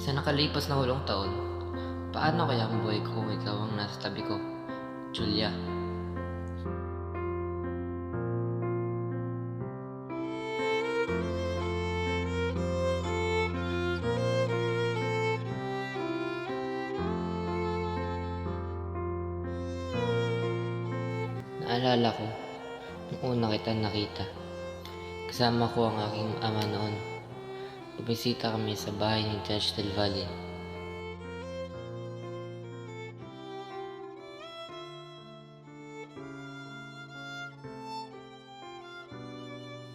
Sa nakalipas na 8 taon, paano kaya ang buhay ko kung ikaw ang nasa tabi ko? Julia. Naalala ko, nung una kita nakita. Kasama ko ang aking ama noon. Bumisita kami sa bahay ni Judge Del Valle.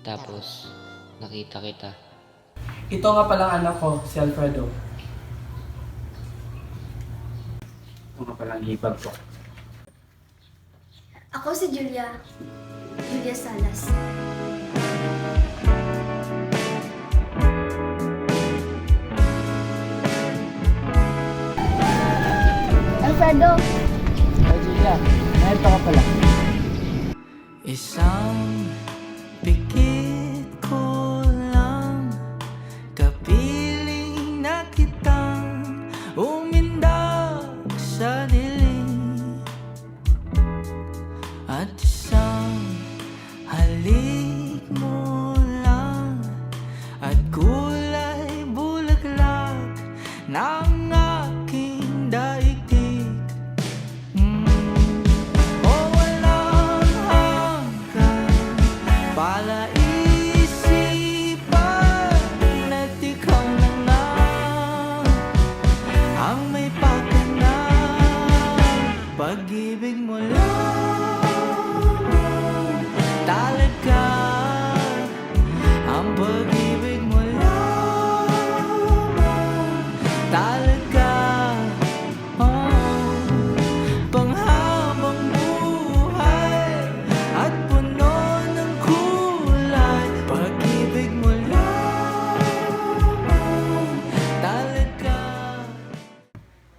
Tapos, nakita kita. Ito nga palang anak ko, si Alfredo. Ito nga palang hipag ko. Ako si Julia. Julia Salas. Alfredo! Ay, Julia, narito ka pala. Isang pikit ko lang, kapiling na kitang umindak sa dilim. At isang halik mo lang, at kulay bulaklak ng aking daigdig. O walang hanggang palaisipan at ikaw na nga ang may pakanang pag-ibig mo lang talaga, ang pag-ibig mo lang talaga. Panghabang buhay at puno ng kulay, pag-ibig mo lang talaga.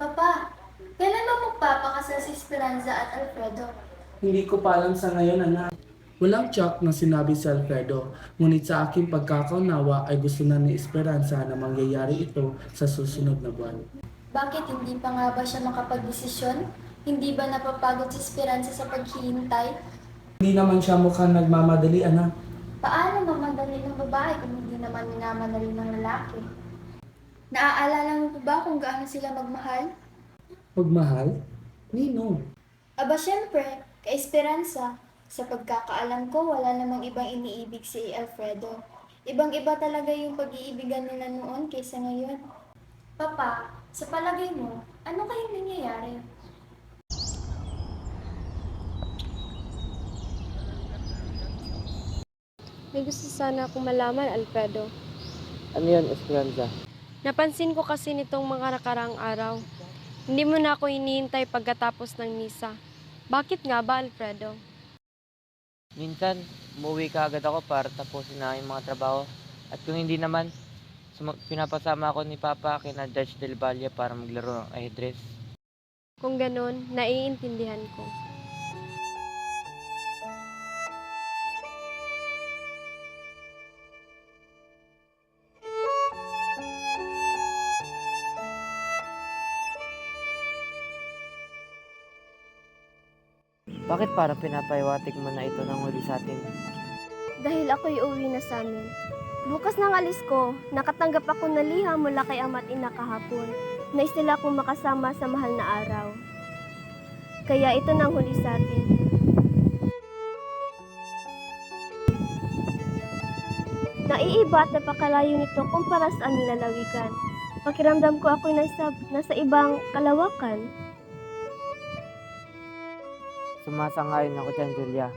Papa, kailan ba magpapakasal si Esperanza at Alfredo? Hindi ko pa alam sa ngayon, anak. Walang tsak na sinabi si Alfredo, ngunit sa aking pagkakaunawa ay gusto na ni Esperanza na mangyayari ito sa susunod na buwan. Bakit hindi pa nga ba siya makapagdesisyon? Hindi ba napapagod si Esperanza sa paghihintay? Hindi naman siya mukhang nagmamadali, anak. Paano mamadali ng babae kung hindi naman minamadali ng lalaki? Naaalala mo pa ba kung gaano sila magmahal? Magmahal? Nino? Aba syempre, kay Esperanza. Sa pagkakaalam ko, wala namang ibang iniibig si Alfredo. Ibang-iba talaga yung pag-iibigan nila noon kaysa ngayon. Papa, sa palagay mo, ano kayong nangyayari? May gusto sana akong malaman, Alfredo. Ano yan, Esperanza? Napansin ko kasi nitong mga nakaraang araw. Hindi mo na ako hinihintay pagkatapos ng misa. Bakit nga ba, Alfredo? Minsan, umuwi ka agad ako para tapusin na yung mga trabaho. At kung hindi naman, pinapasama ako ni Papa kina Judge Del Valle para maglaro ng ajedrez. Kung ganun, naiintindihan ko. Bakit parang pinapahiwatig mo na ito ng huli sa atin? Dahil ako'y uwi na sa amin. Bukas ng alis ko, nakatanggap ako na liham mula kay ama't ina kahapon. Nais nila akong makasama sa mahal na araw. Kaya ito na ang huli sa atin. Naiiba at napakalayo nito kumpara sa aming lalawigan. Pakiramdam ko ako'y nasa ibang kalawakan. Sumasangayon ako dyan, Julia.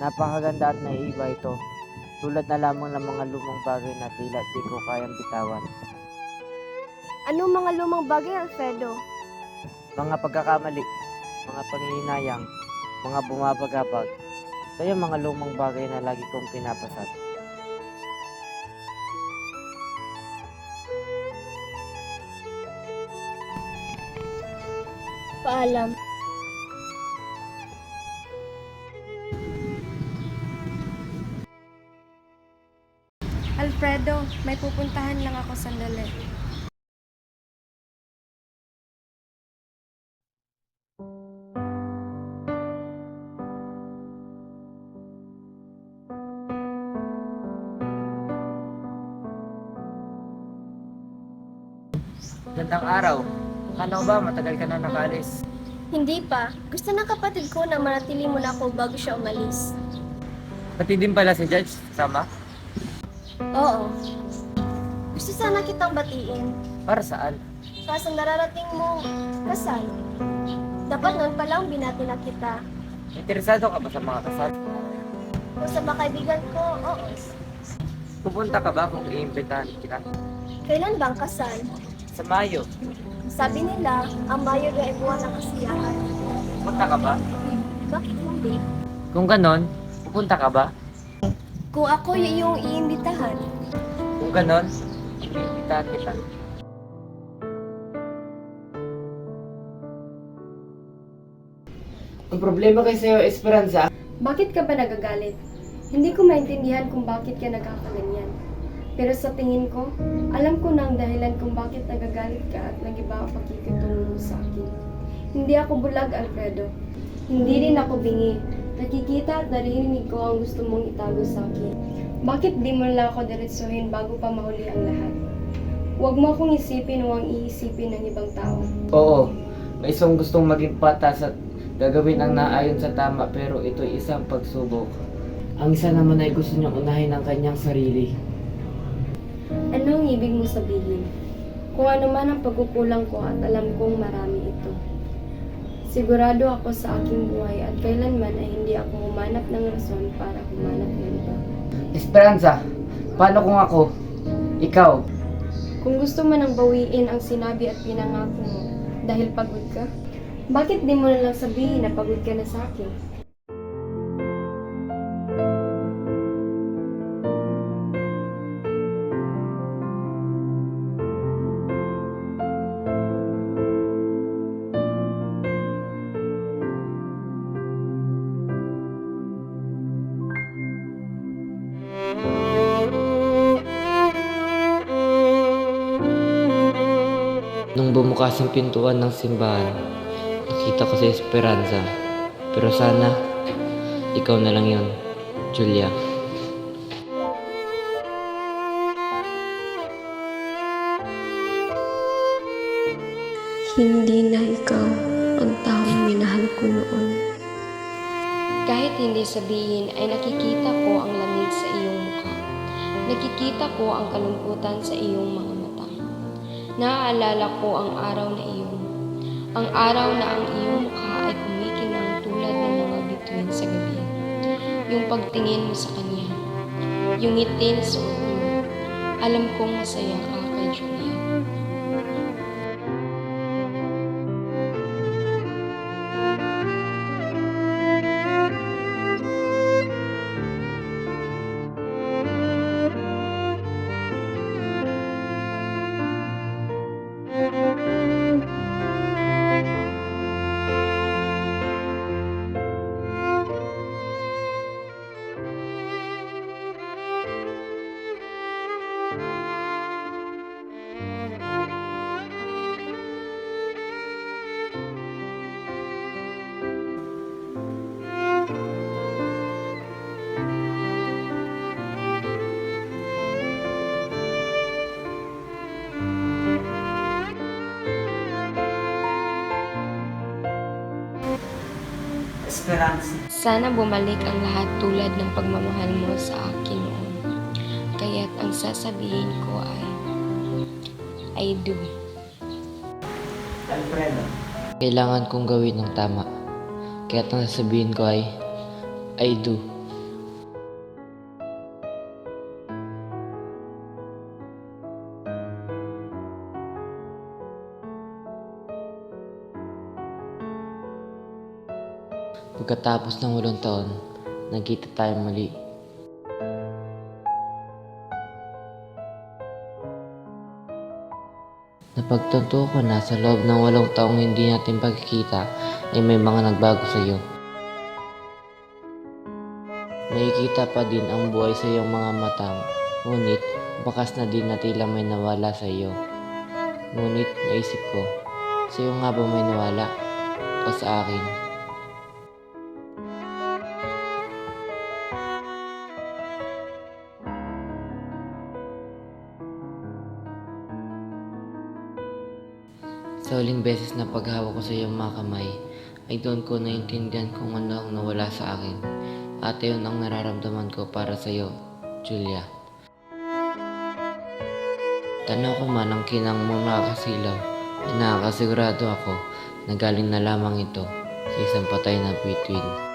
Napakaganda at naiiba ito. Tulad na lamang ng mga lumang bagay na tila di ko kayang bitawan. Anong mga lumang bagay, Alfredo? Mga pagkakamali, mga panghihinayang, mga bumabagabag. Ito yung mga lumang bagay na lagi kong pinapasat. Paalam. Alfredo, may pupuntahan lang ako sandali. Gandang araw. Akala ko ba matagal ka na nakaalis? Hindi pa. Gusto ng kapatid ko na manatili muna ako bago siya umalis. Pati din pala si Judge, sama? Oo. Gusto sana kitang batiin. Para saan? Kaso nararating mo kasal. Dapat noon pa lang binati na kita. Interesado ka ba sa mga kasal? Kung sa mga kaibigan ko, oo. Pupunta ka ba kung iimbitahan kita? Kailan bang kasal? Sa Mayo. Sabi nila, ang Mayo daw ay buwan ng kasiyahan. Pupunta ka ba? Bakit hindi? Kung ganon, pupunta ka ba? Kung ako yung iyong iimbitahan, Kung ganon, iimbitahan kita. Ang problema kay sa'yo, Esperanza, bakit ka ba nagagalit? Hindi ko maintindihan kung bakit ka nagkakaganyan. Pero sa tingin ko, alam ko na ang dahilan kung bakit nagagalit ka at nag-iba ang pakikitungo mo sa akin. Hindi ako bulag, Alfredo. Hindi rin ako bingi. Nakikita at naririnig ko ang gusto mong itago sa akin. Bakit di mo lang ako diretsuhin bago pa mahuli ang lahat? Huwag mo akong isipin o ang iisipin ng ibang tao. Oo, may isang gustong maging patas at gagawin ang naayon sa tama pero ito'y isang pagsubok. Ang isa naman ay gusto niyang unahin ang kanyang sarili. Ano ang ibig mo sabihin? Kung ano man ang pagkukulang ko at alam kong marami ito. Sigurado ako sa aking buhay at kailanman ay hindi ako humanap ng rason para humanap ng iba. Esperanza, paano kung ako? Ikaw? Kung gusto mo nang bawiin ang sinabi at pinangako mo dahil pagod ka, bakit di mo na lang sabihin na pagod ka na sa akin? Nung bumukas ang pintuan ng simbahan, nakita ko si Esperanza. Pero sana, ikaw na lang yun, Julia. Hindi na ikaw ang taong minahal ko noon. Kahit hindi sabihin ay nakikita ko ang lamig sa iyong mukha. Nakikita ko ang kalungkutan sa iyong mga mata. Naaalala ko ang araw na iyon. Ang araw na ang iyong mukha ay kumikinang tulad ng mga bituin sa gabi. Yung pagtingin mo sa kanya. Yung ngiti na sa ulo mo. Alam kong masaya ka kay Julia. Esperanza. Sana bumalik ang lahat tulad ng pagmamahal mo sa akin noon. Kaya't ang sasabihin ko ay, I do. Alfredo. Kailangan kong gawin ng tama. Kaya't ang sasabihin ko ay, I do. Pagkatapos ng 8 taon, nagkita tayo muli. Napagtanto ko na sa loob ng 8 taong hindi natin pagkikita ay may mga nagbago sa iyo. Nakikita pa din ang buhay sa iyong mga matang, ngunit bakas na din na tila may nawala sa iyo. Ngunit naisip ko, sa iyo nga ba may nawala o sa akin? Sa huling beses na paghawak ko sa iyong mga kamay, ay doon ko naintindihan kung ano ang nawala sa akin. At yun ang nararamdaman ko para sa iyo, Julia. Tanaw ko man ang kinang mong nakakasilaw, ay nakakasigurado ako na galing na lamang ito sa isang patay na bituin.